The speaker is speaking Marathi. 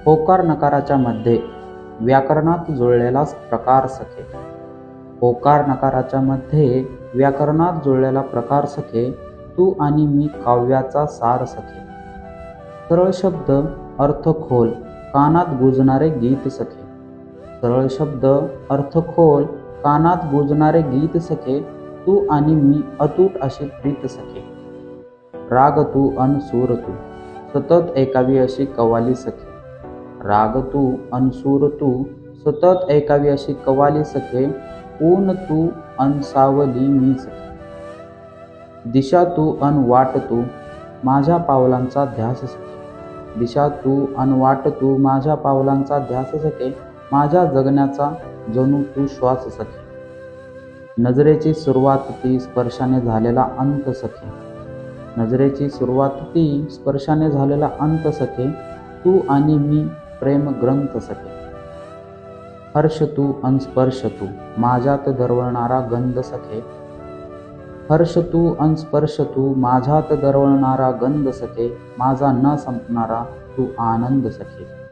होकार नकाराच्या मध्ये व्याकरणात जुळलेला प्रकार सखे. होकार नकाराच्या मध्ये व्याकरणात जुळलेला प्रकार सखे. तू आणि मी काव्याचा सार सखे. सरळ शब्द अर्थ खोल कानात गुंजणारे गीत सखे. सरळ शब्द अर्थ खोल कानात गुंजणारे गीत सखे. तू आणि मी अतूट अशी प्रीत सखे. राग तू अन सूर तू सतत ऐकावी अशी कवाली सखे. राग तू अन सूर तू सतत ऐकावी अशी कवाली सखे. ऊन तू अन सावली मी सखे. दिशा तू अन वाट तू माझ्या पावलांचा ध्यास सखे. दिशा तू अन वाट तू माझ्या पावलांचा ध्यास सखे. माझ्या जगण्याचा जणू तू श्वास सखे. नजरेची सुरुवात ती स्पर्शाने झालेला अंत सखे. नजरेची सुरुवात ती स्पर्शाने झालेला अंत सखे. तू आणि मी प्रेम ग्रंथ सखे. हर्ष तू अन स्पर्श तू माझ्यात दरवळणारा गंध सखे. हर्ष तू अन स्पर्श तू माझ्यात दरवळणारा गंध सखे. माझा न संपणारा तू आनंद सखे.